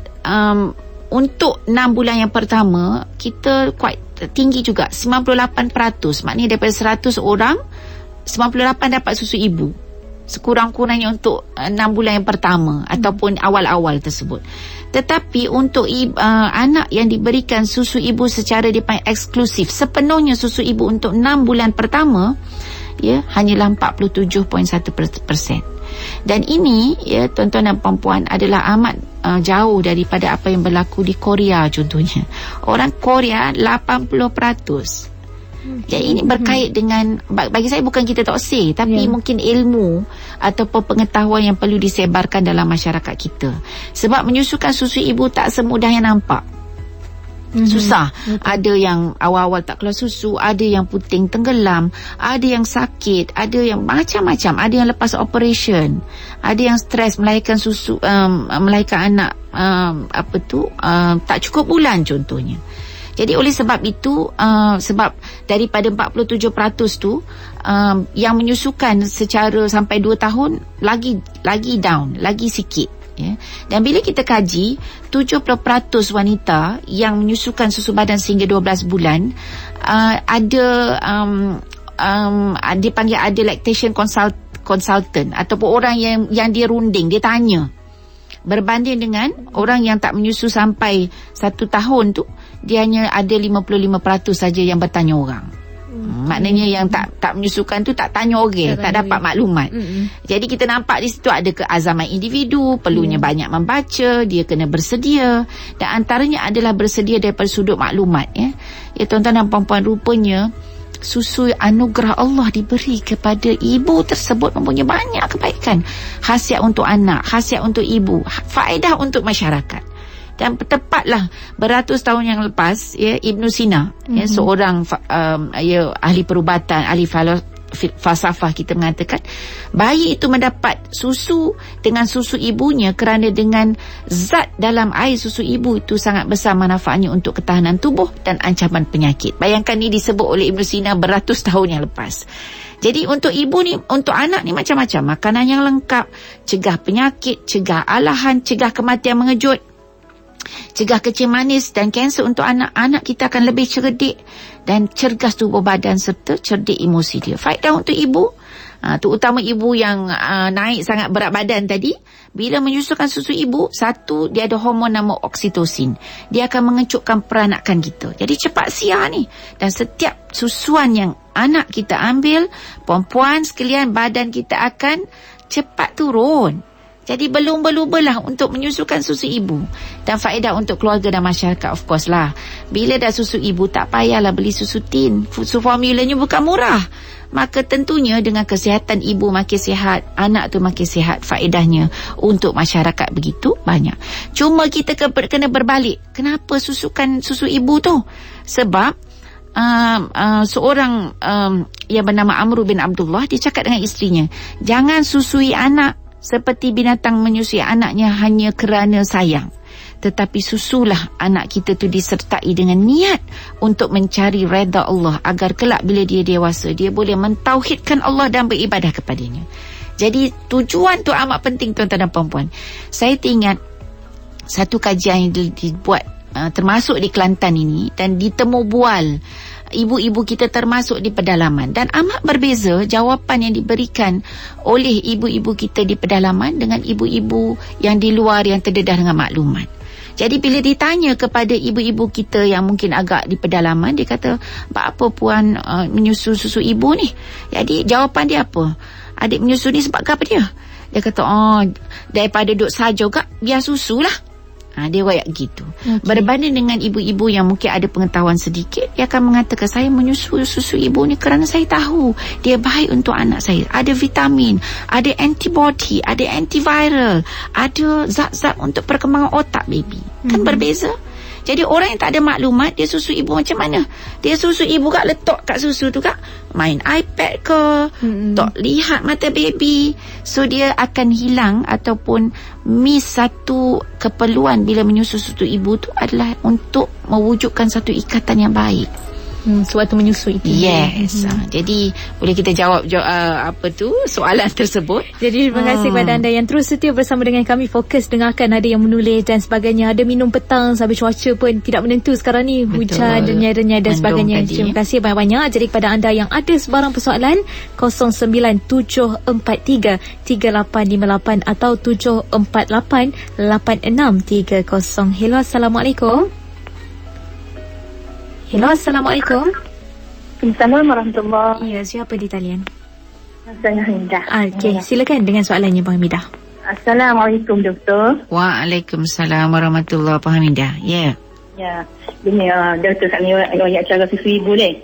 untuk 6 bulan yang pertama kita quite tinggi juga, 98%. Maknanya daripada 100 orang 98 dapat susu ibu, sekurang-kurangnya untuk 6 bulan yang pertama ataupun awal-awal tersebut. Tetapi untuk anak yang diberikan susu ibu secara dipanggil eksklusif, sepenuhnya susu ibu untuk 6 bulan pertama ya, hanyalah 47.1%. Dan ini ya, tuan-tuan dan puan-puan, adalah amat jauh daripada apa yang berlaku di Korea contohnya. Orang Korea 80%. Jadi ini berkait dengan, bagi saya bukan kita tak say, tapi mungkin ilmu ataupun pengetahuan yang perlu disebarkan dalam masyarakat kita. Sebab menyusukan susu ibu tak semudah yang nampak. Susah. Ada yang awal-awal tak keluar susu, ada yang puting tenggelam, ada yang sakit, ada yang macam-macam, ada yang lepas operation, ada yang stres melahirkan susu, melahirkan anak tak cukup bulan contohnya. Jadi oleh sebab itu, sebab daripada 47% tu yang menyusukan secara sampai 2 tahun lagi down, lagi sikit. Ya. Dan bila kita kaji, 70% wanita yang menyusukan susu badan sehingga 12 bulan dipanggil ada lactation consultant ataupun orang yang dia runding, dia tanya, berbanding dengan orang yang tak menyusu sampai 1 tahun tu, dia hanya ada 55% saja yang bertanya orang. Maknanya yang tak menyusukan tu tak tanya orang, tak dapat maklumat. Jadi kita nampak di situ ada keazaman individu, perlunya banyak membaca, dia kena bersedia, dan antaranya adalah bersedia daripada sudut maklumat ya. Ya tuan-tuan dan puan-puan, rupanya susu anugerah Allah diberi kepada ibu tersebut mempunyai banyak kebaikan, khasiat untuk anak, khasiat untuk ibu, faedah untuk masyarakat. Dan tepatlah beratus tahun yang lepas, ya, Ibn Sina, ya, seorang ahli perubatan, ahli falsafah, kita mengatakan bayi itu mendapat susu dengan susu ibunya kerana dengan zat dalam air susu ibu itu sangat besar manfaatnya untuk ketahanan tubuh dan ancaman penyakit. Bayangkan, ni disebut oleh Ibn Sina beratus tahun yang lepas. Jadi untuk ibu ni, untuk anak ni macam-macam makanan yang lengkap, cegah penyakit, cegah alahan, cegah kematian mengejut, cegah kecil manis dan kanser. Untuk anak-anak kita akan lebih cerdik dan cergas tubuh badan serta cerdik emosi dia. Faedah untuk ibu, terutama ibu yang naik sangat berat badan tadi, bila menyusukan susu ibu, satu, dia ada hormon nama oksitosin. Dia akan mengecutkan peranakan kita. Jadi cepat siar ni. Dan setiap susuan yang anak kita ambil, perempuan sekalian, badan kita akan cepat turun. Jadi berlumba-lumbalah untuk menyusukan susu ibu. Dan faedah untuk keluarga dan masyarakat, of course lah. Bila dah susu ibu, tak payahlah beli susu tin. Susu formulanya bukan murah. Maka tentunya dengan kesihatan ibu makin sihat, anak tu makin sihat. Faedahnya untuk masyarakat begitu banyak. Cuma kita kena berbalik. Kenapa susukan susu ibu tu? Sebab seorang yang bernama Amr bin Abdullah, dia cakap dengan isterinya, jangan susui anak seperti binatang menyusui anaknya hanya kerana sayang. Tetapi susulah anak kita tu disertai dengan niat untuk mencari redha Allah, agar kelak bila dia dewasa, dia boleh mentauhidkan Allah dan beribadah kepadanya. Jadi tujuan tu amat penting, tuan-tuan dan puan-puan. Saya teringat satu kajian yang dibuat termasuk di Kelantan ini, dan ditemu bual ibu-ibu kita termasuk di pedalaman, dan amat berbeza jawapan yang diberikan oleh ibu-ibu kita di pedalaman dengan ibu-ibu yang di luar yang terdedah dengan maklumat. Jadi bila ditanya kepada ibu-ibu kita yang mungkin agak di pedalaman, dia kata, apa puan menyusu susu ibu ni? Jadi jawapan dia apa? Adik menyusu ni sebab apa dia? Dia kata, daripada duduk saja kak, biar susu lah. Dia wayak gitu. Okay. Berbanding dengan ibu-ibu yang mungkin ada pengetahuan sedikit, dia akan mengatakan, saya menyusu susu ibu ni kerana saya tahu dia baik untuk anak saya. Ada vitamin, ada antibody, ada antiviral, ada zat-zat untuk perkembangan otak baby. Kan berbeza. Jadi orang yang tak ada maklumat, dia susu ibu macam mana? Dia susu ibu kak, letak kat susu tu kak, main iPad ke, tak lihat mata baby. So dia akan hilang ataupun miss satu keperluan bila menyusu susu ibu tu adalah untuk mewujudkan satu ikatan yang baik. Sewaktu menyusui itu. Yes. Jadi boleh kita jawab soalan tersebut. Jadi terima kasih kepada anda yang terus setia bersama dengan kami. Fokus dengarkan, ada yang menulis dan sebagainya. Ada minum petang sampai cuaca pun tidak menentu sekarang ni. Betul. Hujan, renyai-renyai dan sebagainya. Terima kasih banyak-banyak. Jadi kepada anda yang ada sebarang persoalan, 097433858 atau 7488630. Hello, Assalamualaikum. Hello, Assalamualaikum. Assalamualaikum warahmatullahi. Ya, siapa di talian? Saya Hamidah. Okey, silakan dengan soalannya Puan Hamidah. Assalamualaikum doktor. Waalaikumsalam warahmatullahi wabarakatuh, Hamidah. Ya. Ya. Ini doktor kat ni ayat cara susu ibu ni.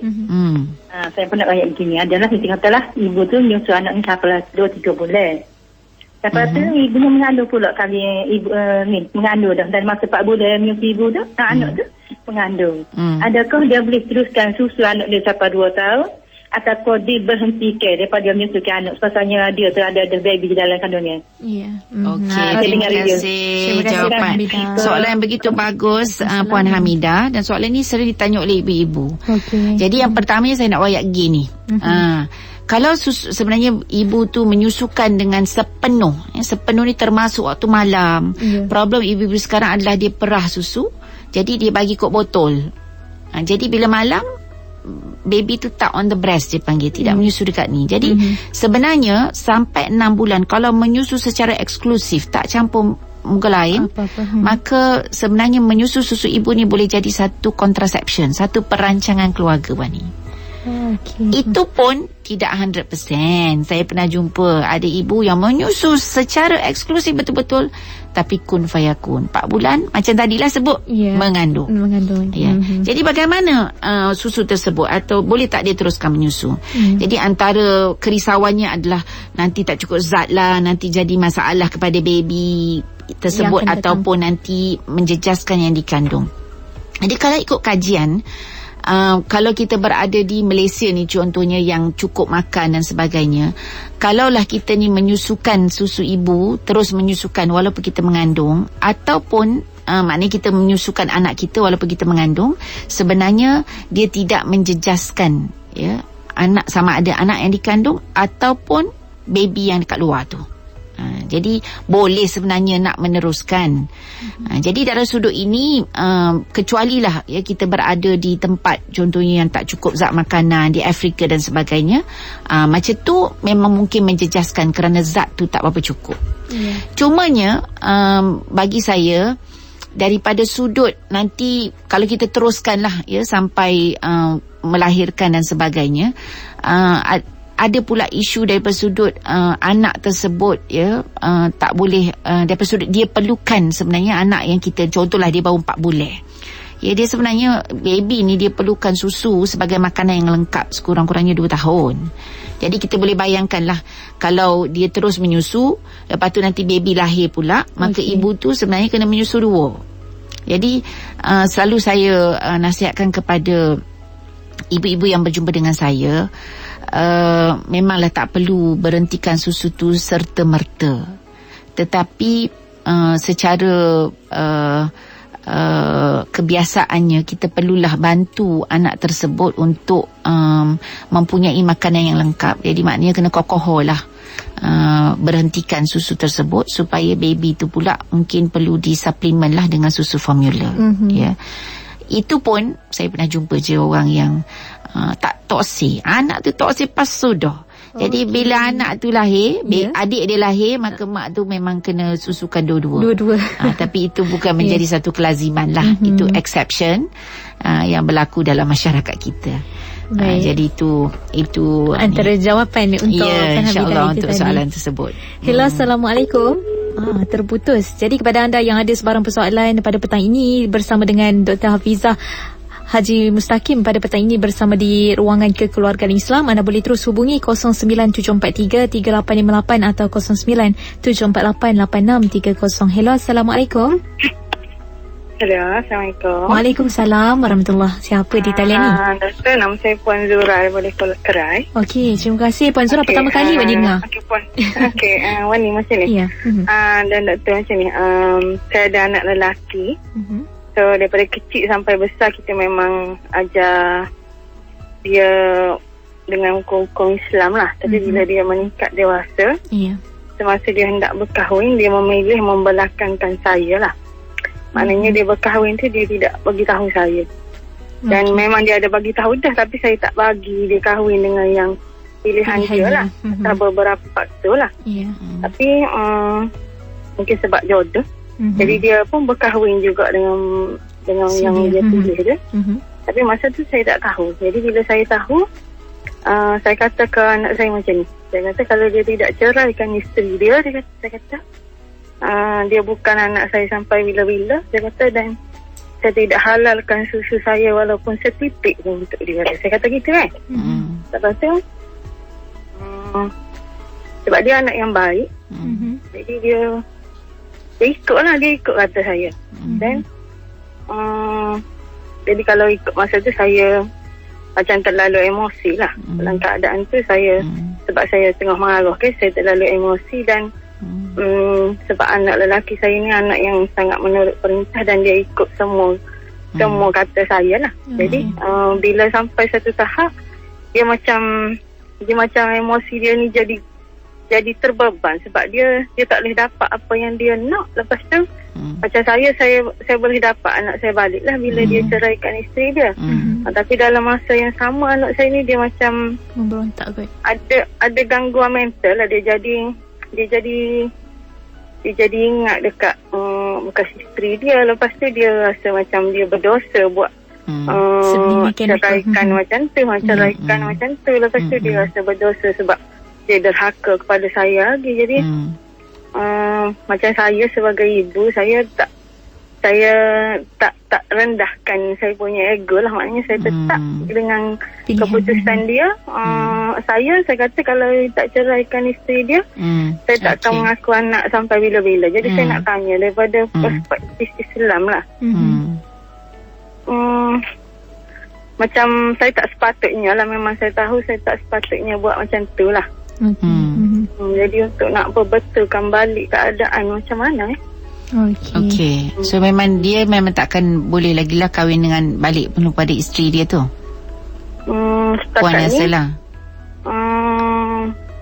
Saya pun nak ayat begini. Adalah kita katalah ibu tu menyusu anak ni sampai 2-3 bulan. Lepas tu ibunya mengandung pula kali ibu ni mengandung dah. Dan masa 4 bulan menyusu ibu tu, anak tu mengandung. Adakah dia boleh teruskan susu anak dia sampai 2 tahun, ataupun dia berhentikan daripada dia menyusukan anak sepasangnya dia ada baby di dalam kandungan? Ya. Okey, terima kasih jawapan. Soalan yang begitu bagus, Puan Hamidah, dan soalan ni sering ditanya oleh ibu-ibu. Okey. Jadi yang pertamanya saya nak wayak gini. Kalau sebenarnya ibu tu menyusukan dengan sepenuh, sepenuh ni termasuk waktu malam. Problem ibu-ibu sekarang adalah dia perah susu. Jadi dia bagi kod botol. Jadi bila malam, baby tu tak on the breast, dia panggil, tidak menyusu dekat ni. Jadi sebenarnya sampai 6 bulan kalau menyusu secara eksklusif, tak campur muka lain, maka sebenarnya menyusu susu ibu ni boleh jadi satu contraception, satu perancangan keluarga Wani. Itu pun tidak 100%. Saya pernah jumpa ada ibu yang menyusu secara eksklusif betul-betul, tapi kun fayakun 4 bulan macam tadilah sebut, mengandung. Jadi bagaimana susu tersebut, atau boleh tak dia teruskan menyusu? Jadi antara kerisauannya adalah nanti tak cukup zat lah, nanti jadi masalah kepada baby, tersebut ataupun nanti menjejaskan yang dikandung. Jadi kalau ikut kajian, kalau kita berada di Malaysia ni contohnya yang cukup makan dan sebagainya, kalaulah kita ni menyusukan susu ibu, terus menyusukan walaupun kita mengandung, ataupun maknanya kita menyusukan anak kita walaupun kita mengandung, sebenarnya dia tidak menjejaskan ya anak, sama ada anak yang dikandung ataupun baby yang dekat luar tu. Jadi boleh sebenarnya nak meneruskan. Jadi dari sudut ini, kecualilah ya kita berada di tempat contohnya yang tak cukup zat makanan di Afrika dan sebagainya, macam tu memang mungkin menjejaskan kerana zat tu tak berapa cukup. Cumanya bagi saya, daripada sudut nanti kalau kita teruskanlah ya sampai melahirkan dan sebagainya, ada pula isu daripada sudut anak tersebut ya, tak boleh daripada sudut dia perlukan sebenarnya anak yang kita, contohlah dia baru 4 bulan ya, dia sebenarnya baby ni dia perlukan susu sebagai makanan yang lengkap sekurang-kurangnya 2 tahun. Jadi kita boleh bayangkanlah kalau dia terus menyusu, lepas tu nanti baby lahir pula, maka ibu tu sebenarnya kena menyusu 2. Jadi selalu saya nasihatkan kepada ibu-ibu yang berjumpa dengan saya, memanglah tak perlu berhentikan susu tu serta-merta, tetapi secara kebiasaannya kita perlulah bantu anak tersebut untuk mempunyai makanan yang lengkap. Jadi maknanya kena kokohlah berhentikan susu tersebut supaya baby tu pula mungkin perlu disuplemen lah dengan susu formula. Ya. Itu pun saya pernah jumpa je orang yang tak toksik. Anak tu toksik pas sudah. Jadi bila anak tu lahir, adik dia lahir, maka mak tu memang kena susukan dua-dua. Tapi itu bukan menjadi satu kelaziman lah. Itu exception yang berlaku dalam masyarakat kita. Jadi itu antara jawapan untuk insya-Allah untuk soalan tersebut. Hello, Assalamualaikum. Terputus. Jadi kepada anda yang ada sebarang persoalan pada petang ini bersama dengan Dr. Hafizah Haji Mustaqim pada petang ini bersama di ruangan kekeluargaan Islam, anda boleh terus hubungi 097433858 atau 0974888630. Hello, Assalamualaikum. Hello, Assalamualaikum. Waalaikumsalam warahmatullahi. Siapa di talian ni? Doktor, nama saya Puan Zura, boleh Kuala Kerai. Okey, terima kasih Puan Zura. Pertama kali Wani dengar. Okey Puan. Okey, Wani macam ni. Ya. Dan doktor macam ni, saya ada anak lelaki. So daripada kecil sampai besar kita memang ajar dia dengan hukum-hukum Islam lah. Tapi bila dia meningkat dewasa, semasa dia hendak berkahwin, dia memilih membelakangkan saya lah. Maknanya dia berkahwin tu dia tidak bagi tahu saya. Dan memang dia ada bagi tahu dah, tapi saya tak bagi dia kahwin dengan yang pilihan dia lah. Ada beberapa faktor lah. Tapi mungkin sebab jodoh. Jadi dia pun berkahwin juga dengan yang dia pilih dia. Tapi masa tu saya tak tahu. Jadi bila saya tahu, saya kata ke anak saya macam ni. Saya kata kalau dia tidak ceraikan isteri dia, saya kata dia bukan anak saya sampai bila-bila. Saya kata, dan saya tidak halalkan susu saya walaupun setitik pun untuk dia. Saya kata gitu kan. Lepas tu sebab dia anak yang baik, jadi dia ikutlah, dia ikut kata saya. Dan jadi kalau ikut masa tu saya macam terlalu emosi lah. Dalam keadaan tu saya, sebab saya tengah marah, saya terlalu emosi. Dan sebab anak lelaki saya ni anak yang sangat menurut perintah dan dia ikut semua kata saya lah. Jadi bila sampai satu tahap, dia macam emosi dia ni jadi terbeban sebab dia tak boleh dapat apa yang dia nak. Lepas tu macam saya boleh dapat anak saya balik lah bila dia ceraikan isteri dia. Tapi dalam masa yang sama anak saya ni dia macam memberontak kot. Ada gangguan mental lah. Dia jadi ingat dekat bekas isteri dia. Lepas tu dia rasa macam dia berdosa buat ceraikan macam tu, ceraikan macam tu. Lepas tu dia rasa berdosa sebab dia derhaka kepada saya lagi. Jadi macam saya sebagai ibu, saya saya tak rendahkan saya punya ego lah. Maknanya saya tetap dengan keputusan dia. Saya kata kalau tak ceraikan isteri dia, saya tak akan mengaku anak sampai bila-bila. Jadi saya nak tanya daripada perspektif Islam lah. Macam saya tak sepatutnya lah. Memang saya tahu saya tak sepatutnya buat macam tu lah. Jadi untuk nak perbetulkan balik keadaan macam mana Okey. So memang dia memang takkan boleh lagi lah kahwin dengan balik penuh pada isteri dia tu. Puan rasa lah.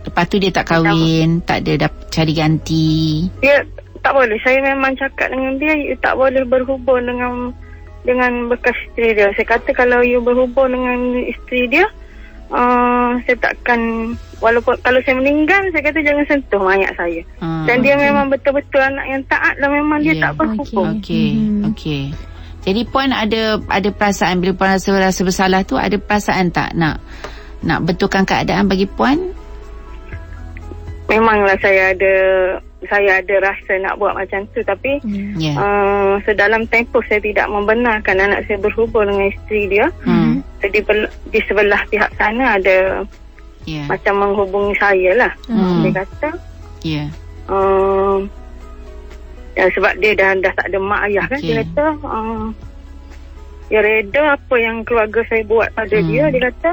Lepas tu dia tak kahwin, tak ada cari ganti. Dia tak boleh. Saya memang cakap dengan dia, you tak boleh berhubung dengan bekas isteri dia. Saya kata kalau you berhubung dengan isteri dia, saya takkan, walaupun kalau saya meninggal, saya kata jangan sentuh mayat saya. Dan dia memang betul-betul anak yang taat dan memang dia tak berhubung. Okey. Jadi puan ada perasaan bila puan rasa bersalah tu, ada perasaan tak nak betulkan keadaan bagi puan? Memanglah saya ada rasa nak buat macam tu, tapi sedalam tempoh saya tidak membenarkan anak saya berhubung dengan isteri dia. Jadi di sebelah pihak sana ada macam menghubungi saya lah. Dia kata sebab dia dah tak ada mak ayah kan. Dia kata dia reda apa yang keluarga saya buat pada dia. Dia kata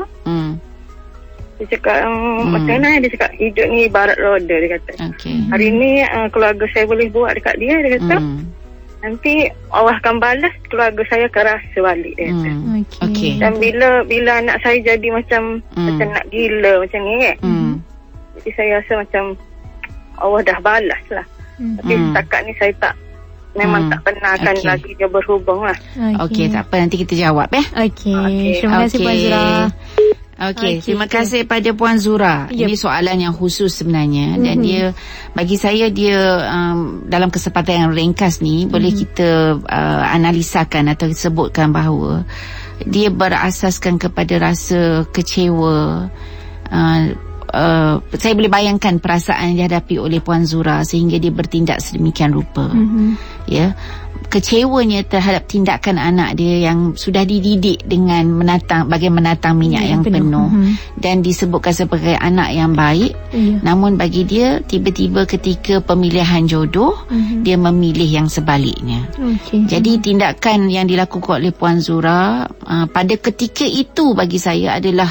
dia cakap macam mana, dia cakap hidup ni ibarat roda. Dia kata hari ni keluarga saya boleh buat dekat dia. Dia kata nanti Allah akan balas, keluarga saya akan rasa balik. Dia kata. Dan bila anak saya jadi macam nak gila macam ni kan, jadi saya rasa macam Allah dah balas lah. Tapi setakat ni saya memang tak benarkan lagi dia berhubung lah. Okey, tak apa, nanti kita jawab Terima kasih Puan Zura. Okey, terima kasih pada Puan Zura. Ini soalan yang khusus sebenarnya, dan dia, bagi saya dia dalam kesempatan yang ringkas ni boleh kita analisakan atau sebutkan bahawa dia berasaskan kepada rasa kecewa. Saya boleh bayangkan perasaan yang dihadapi oleh Puan Zura sehingga dia bertindak sedemikian rupa. Kecewanya terhadap tindakan anak dia yang sudah dididik dengan menatang minyak yang penuh dan disebutkan sebagai anak yang baik, namun bagi dia tiba-tiba ketika pemilihan jodoh dia memilih yang sebaliknya. Jadi tindakan yang dilakukan oleh Puan Zura pada ketika itu bagi saya adalah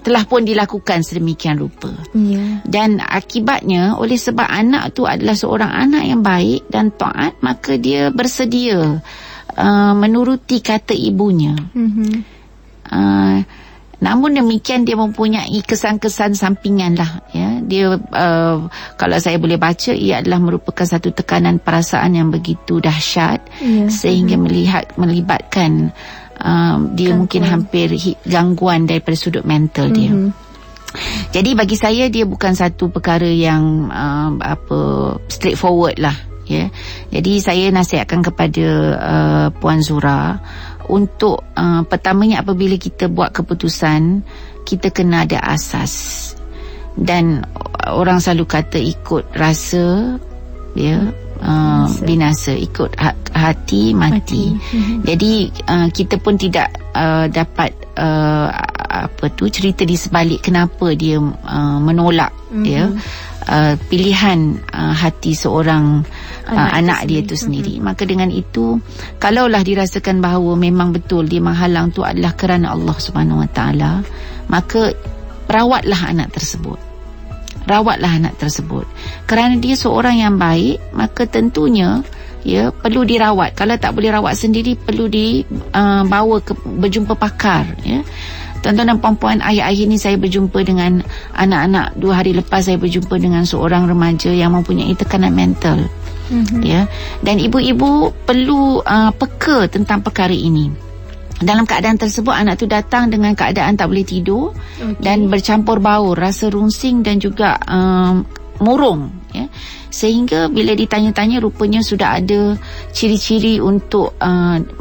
telah pun dilakukan sedemikian rupa. Dan akibatnya, oleh sebab anak tu adalah seorang anak yang baik dan taat, maka dia bersedia menuruti kata ibunya. Namun demikian dia mempunyai kesan-kesan sampingan lah. Dia kalau saya boleh baca, ia adalah merupakan satu tekanan perasaan yang begitu dahsyat sehingga melibatkan dia mungkin hampir gangguan daripada sudut mental dia. Jadi bagi saya dia bukan satu perkara yang straightforward lah. Jadi saya nasihatkan kepada Puan Zura untuk pertamanya apabila kita buat keputusan, kita kena ada asas. Dan orang selalu kata ikut rasa binasa, ikut hati mati. Jadi kita pun tidak dapat cerita di sebalik kenapa dia menolak pilihan hati seorang anak dia itu sendiri. Maka dengan itu, kalaulah dirasakan bahawa memang betul dia menghalang tu adalah kerana Allah Subhanahu Wa Taala, maka rawatlah anak tersebut. Kerana dia seorang yang baik, maka tentunya perlu dirawat. Kalau tak boleh rawat sendiri, perlu dibawa berjumpa pakar. Tuan-tuan dan puan-puan, akhir-akhir ni saya berjumpa dengan anak-anak. 2 hari lepas saya berjumpa dengan seorang remaja yang mempunyai tekanan mental. Dan ibu-ibu perlu peka tentang perkara ini. Dalam keadaan tersebut, anak tu datang dengan keadaan tak boleh tidur dan bercampur baur, rasa rungsing dan juga murung. Sehingga bila ditanya-tanya, rupanya sudah ada ciri-ciri untuk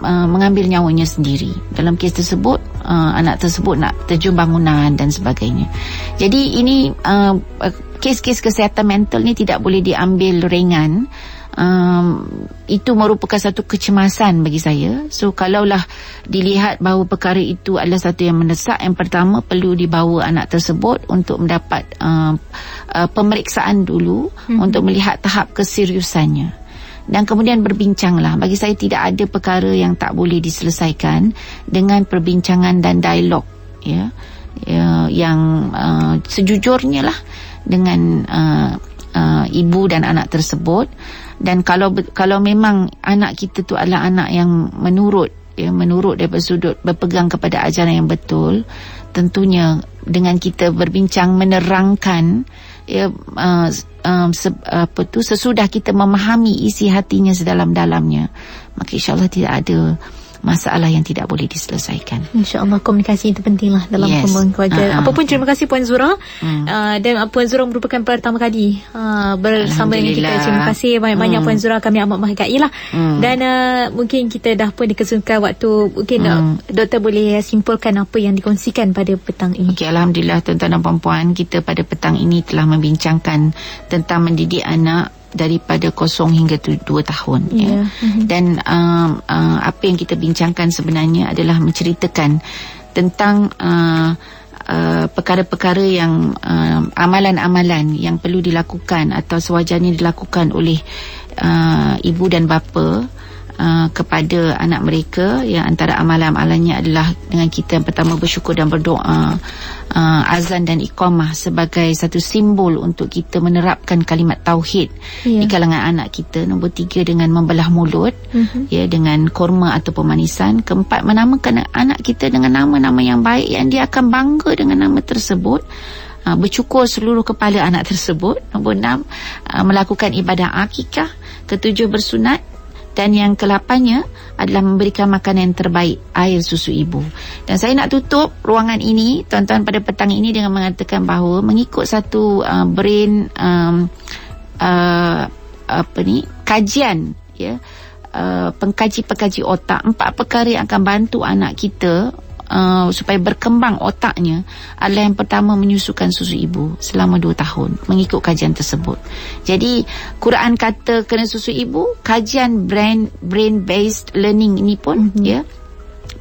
mengambil nyawanya sendiri. Dalam kes tersebut, anak tersebut nak terjun bangunan dan sebagainya. Jadi ini kes-kes kesihatan mental ni tidak boleh diambil ringan. itu merupakan satu kecemasan bagi saya. So kalaulah dilihat bahawa perkara itu adalah satu yang mendesak, yang pertama perlu dibawa anak tersebut untuk mendapat pemeriksaan dulu untuk melihat tahap keseriusannya. Dan kemudian berbincanglah. Bagi saya tidak ada perkara yang tak boleh diselesaikan dengan perbincangan dan dialog, ya, yang sejujurnya lah dengan ibu dan anak tersebut. Dan kalau memang anak kita tu adalah anak yang menurut daripada sudut berpegang kepada ajaran yang betul, tentunya dengan kita berbincang menerangkan, sesudah kita memahami isi hatinya sedalam-dalamnya, maka insyaAllah tidak ada masalah yang tidak boleh diselesaikan. InsyaAllah komunikasi itu pentinglah dalam hubungan keluarga. Apapun, terima kasih Puan Zura. Dan Puan Zura merupakan pertama kali bersama dengan kita. Terima kasih banyak-banyak Puan Zura, kami amat menghargailah. Dan mungkin kita dah pun dikesungkan waktu. Mungkin Doktor boleh simpulkan apa yang dikongsikan pada petang ini. Okay, Alhamdulillah tuan-tuan dan puan-puan, kita pada petang ini telah membincangkan tentang mendidik anak daripada 0 hingga 2 tahun, ya. Dan apa yang kita bincangkan sebenarnya adalah menceritakan tentang perkara-perkara yang amalan-amalan yang perlu dilakukan atau sewajarnya dilakukan oleh ibu dan bapa kepada anak mereka. Yang antara amalan-amalannya adalah dengan kita yang pertama bersyukur dan berdoa, azan dan iqamah sebagai satu simbol untuk kita menerapkan kalimat tauhid di kalangan anak kita. Nombor 3, dengan membelah mulut, ya, dengan kurma atau pemanisan. Keempat, menamakan anak kita dengan nama-nama yang baik yang dia akan bangga dengan nama tersebut. Bercukur seluruh kepala anak tersebut. Nombor 6, melakukan ibadah akikah. Ketujuh, bersunat. Dan yang ke-8-nya adalah memberikan makanan yang terbaik, air susu ibu. Dan saya nak tutup ruangan ini, tuan-tuan, pada petang ini dengan mengatakan bahawa mengikut satu kajian, ya, pengkaji-pengkaji otak, 4 perkara yang akan bantu anak kita supaya berkembang otaknya adalah yang pertama, menyusukan susu ibu selama 2 tahun mengikut kajian tersebut. Jadi Quran kata kena susu ibu, kajian brain based learning ini pun ya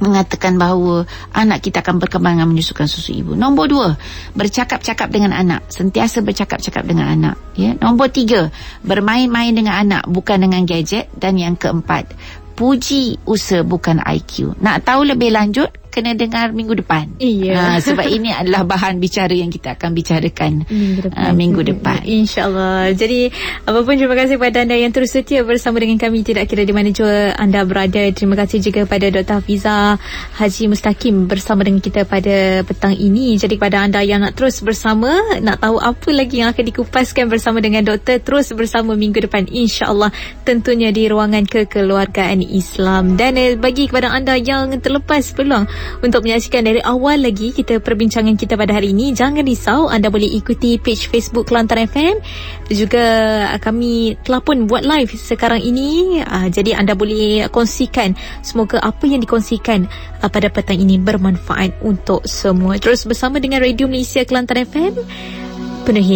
mengatakan bahawa anak kita akan berkembang dengan menyusukan susu ibu. Nombor 2, bercakap-cakap dengan anak, sentiasa bercakap-cakap dengan anak, ya. Nombor 3, bermain-main dengan anak, bukan dengan gadget. Dan yang keempat, puji usaha bukan IQ. Nak tahu lebih lanjut, kena dengar minggu depan. Sebab ini adalah bahan bicara yang kita akan bicarakan minggu depan. InsyaAllah. Jadi apapun, terima kasih kepada anda yang terus setia bersama dengan kami, tidak kira di mana jua anda berada. Terima kasih juga kepada Dr. Hafiza Haji Mustaqim bersama dengan kita pada petang ini. Jadi kepada anda yang nak terus bersama, nak tahu apa lagi yang akan dikupaskan bersama dengan doktor, terus bersama minggu depan, InsyaAllah, tentunya di ruangan kekeluargaan Islam. Dan bagi kepada anda yang terlepas peluang untuk menyaksikan dari awal lagi kita perbincangan kita pada hari ini, jangan risau, anda boleh ikuti page Facebook Kelantan FM. Juga kami telah pun buat live sekarang ini, jadi anda boleh kongsikan. Semoga apa yang dikongsikan pada petang ini bermanfaat untuk semua. Terus bersama dengan Radio Malaysia Kelantan FM, penuhi